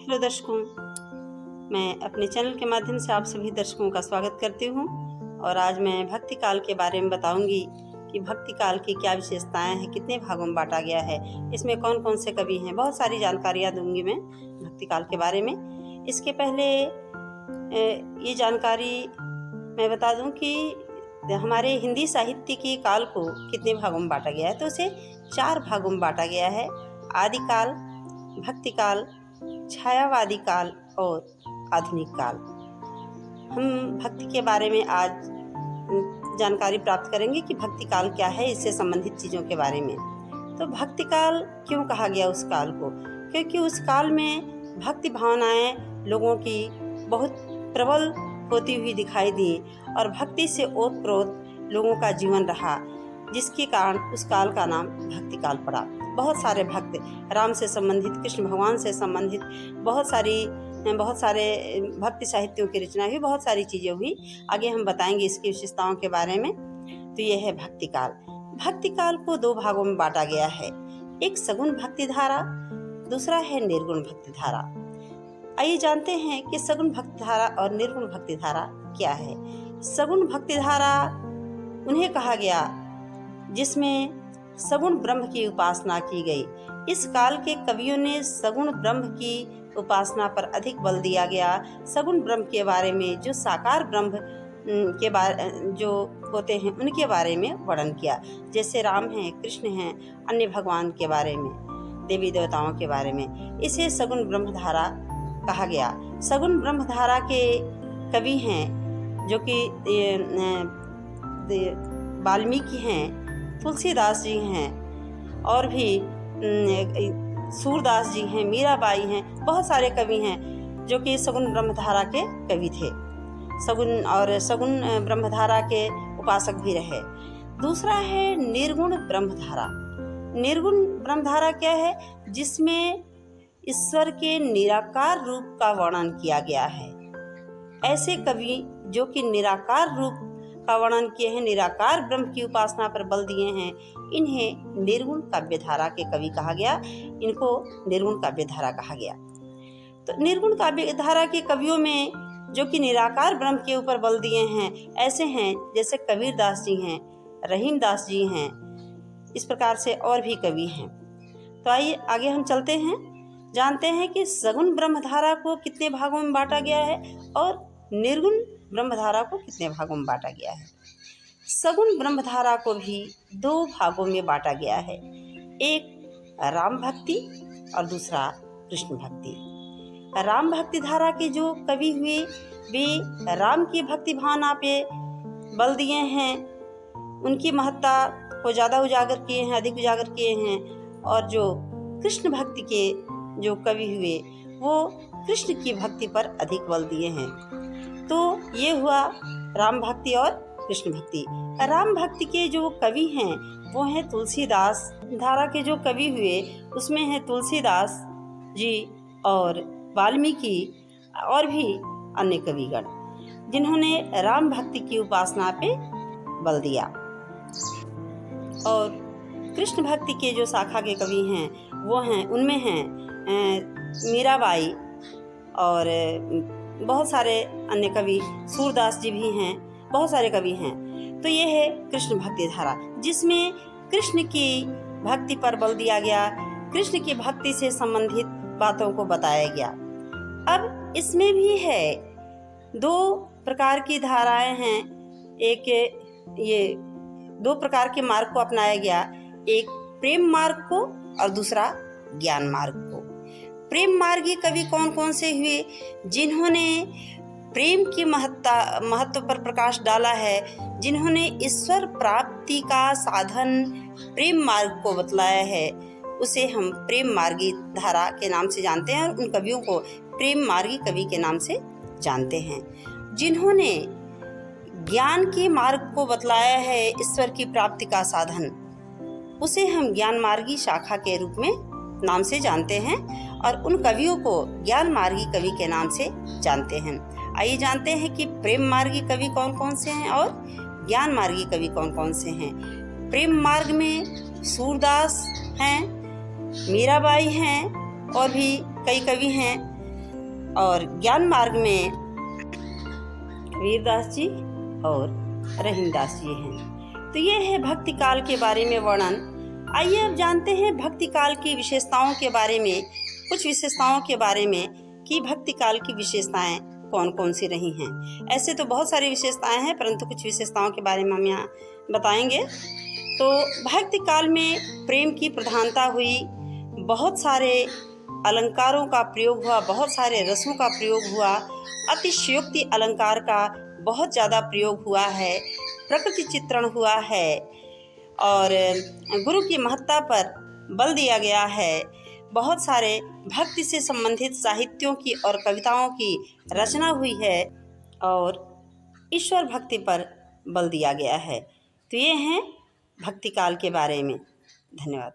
Hello दर्शकों, मैं अपने चैनल के माध्यम से आप सभी दर्शकों का स्वागत करती हूँ। और आज मैं भक्ति काल के बारे में बताऊंगी कि भक्ति काल की क्या विशेषताएं हैं, कितने भागों में बांटा गया है, इसमें कौन कौन से कवि हैं। बहुत सारी जानकारियाँ दूंगी मैं भक्ति काल के बारे में। इसके पहले ये जानकारी मैं बता दूं कि हमारे हिंदी साहित्य के काल को कितने भागों में बांटा गया है। तो उसे 4 भागों में बांटा गया है: आदिकाल, भक्ति काल, छायावादी काल और आधुनिक काल। हम भक्ति के बारे में आज जानकारी प्राप्त करेंगे कि भक्ति काल क्या है, इससे संबंधित चीज़ों के बारे में। तो भक्ति काल क्यों कहा गया उस काल को? क्योंकि उस काल में भक्ति भावनाएं लोगों की बहुत प्रबल होती हुई दिखाई दी और भक्ति से ओतप्रोत लोगों का जीवन रहा, जिसके कारण उस काल का नाम भक्ति काल पड़ा। बहुत सारे भक्त, राम से संबंधित, कृष्ण भगवान से संबंधित बहुत सारे भक्ति साहित्यों की रचना हुई, बहुत सारी चीज़ें हुई। आगे हम बताएंगे इसकी विशेषताओं के बारे में। तो यह है भक्ति काल। भक्ति काल को 2 भागों में बांटा गया है, एक सगुण भक्ति धारा, दूसरा है निर्गुण भक्ति धारा। आइए जानते हैं कि सगुण भक्ति धारा और निर्गुण भक्ति धारा क्या है। सगुण भक्ति धारा उन्हें कहा गया जिसमें सगुण ब्रह्म की उपासना की गई। इस काल के कवियों ने सगुण ब्रह्म की उपासना पर अधिक बल दिया गया। सगुण ब्रह्म के बारे में, जो साकार ब्रह्म के बारे जो होते हैं उनके बारे में वर्णन किया, जैसे राम हैं, कृष्ण हैं, अन्य भगवान के बारे में, देवी देवताओं के बारे में। इसे सगुण ब्रह्म धारा कहा गया। सगुण ब्रह्म धारा के कवि हैं जो कि वाल्मीकि हैं, तुलसीदास जी हैं और भी सूरदास जी हैं, मीराबाई हैं। बहुत सारे कवि हैं जो कि सगुण ब्रह्मधारा के कवि थे, सगुण ब्रह्मधारा के उपासक भी रहे। दूसरा है निर्गुण ब्रह्मधारा। निर्गुण ब्रह्मधारा क्या है? जिसमें ईश्वर के निराकार रूप का वर्णन किया गया है। ऐसे कवि जो कि निराकार रूप का वर्णन किए हैं, निराकार ब्रह्म की उपासना पर बल दिए हैं, इन्हें निर्गुण काव्य धारा के कवि कहा गया। इनको निर्गुण काव्य धारा कहा गया। तो निर्गुण काव्य धारा के कवियों में जो कि निराकार ब्रह्म के ऊपर बल दिए हैं, ऐसे हैं जैसे कबीर दास जी हैं, रहीम दास जी हैं। इस प्रकार से और भी कवि हैं। तो आइए आगे हम चलते हैं, जानते हैं कि सगुण ब्रह्मधारा को कितने भागों में बांटा गया है और निर्गुण ब्रह्मधारा को कितने भागों में बांटा गया है। सगुण ब्रह्मधारा को भी 2 भागों में बांटा गया है, एक राम भक्ति और दूसरा कृष्ण भक्ति। राम भक्ति धारा के जो कवि हुए वे राम की भक्ति भावना पे बल दिए हैं, उनकी महत्ता को ज़्यादा उजागर किए हैं, अधिक उजागर किए हैं। और जो कृष्ण भक्ति के जो कवि हुए वो कृष्ण की भक्ति पर अधिक बल दिए हैं। तो ये हुआ राम भक्ति और कृष्ण भक्ति। राम भक्ति के जो कवि हैं वो हैं तुलसीदास। धारा के जो कवि हुए उसमें हैं तुलसीदास जी और वाल्मीकि और भी अन्य कविगण, जिन्होंने राम भक्ति की उपासना पे बल दिया। और कृष्ण भक्ति के जो शाखा के कवि हैं वो हैं, उनमें हैं मीराबाई और बहुत सारे अन्य कवि, सूरदास जी भी हैं, बहुत सारे कवि हैं। तो ये है कृष्ण भक्ति धारा, जिसमें कृष्ण की भक्ति पर बल दिया गया, कृष्ण की भक्ति से संबंधित बातों को बताया गया। अब इसमें भी है 2 प्रकार की धाराएं हैं। एक ये 2 प्रकार के मार्ग को अपनाया गया, एक प्रेम मार्ग को और दूसरा ज्ञान मार्ग को। प्रेम मार्गी कवि कौन कौन से हुए? जिन्होंने प्रेम की महत्व पर प्रकाश डाला है, जिन्होंने ईश्वर प्राप्ति का साधन प्रेम मार्ग को बतलाया है, उसे हम प्रेम मार्गी धारा के नाम से जानते हैं और उन कवियों को प्रेम मार्गी कवि के नाम से जानते हैं। जिन्होंने ज्ञान के मार्ग को बतलाया है, ईश्वर की प्राप्ति का साधन, उसे हम ज्ञान मार्गी शाखा के रूप में नाम से जानते हैं और उन कवियों को ज्ञान मार्गी कवि के नाम से जानते हैं। आइए जानते हैं कि प्रेम मार्गी कवि कौन कौन से हैं और ज्ञान मार्गी कवि कौन कौन से हैं। प्रेम मार्ग में सूरदास हैं, मीराबाई हैं और भी कई कवि हैं। और ज्ञान मार्ग में कबीरदास जी और रहीमदास जी हैं। तो ये है भक्ति काल के बारे में वर्णन। आइए अब जानते हैं भक्ति काल की विशेषताओं के बारे में, कुछ विशेषताओं के बारे में कि भक्ति काल की विशेषताएं कौन कौन सी रही हैं। ऐसे तो बहुत सारी विशेषताएं हैं, परंतु कुछ विशेषताओं के बारे में हम यहाँ बताएंगे। तो भक्ति काल में प्रेम की प्रधानता हुई, बहुत सारे अलंकारों का प्रयोग हुआ, बहुत सारे रसों का प्रयोग हुआ, अतिशयोक्ति अलंकार का बहुत ज़्यादा प्रयोग हुआ है, प्रकृति चित्रण हुआ है और गुरु की महत्ता पर बल दिया गया है। बहुत सारे भक्ति से संबंधित साहित्यों की और कविताओं की रचना हुई है और ईश्वर भक्ति पर बल दिया गया है। तो ये हैं भक्ति काल के बारे में। धन्यवाद।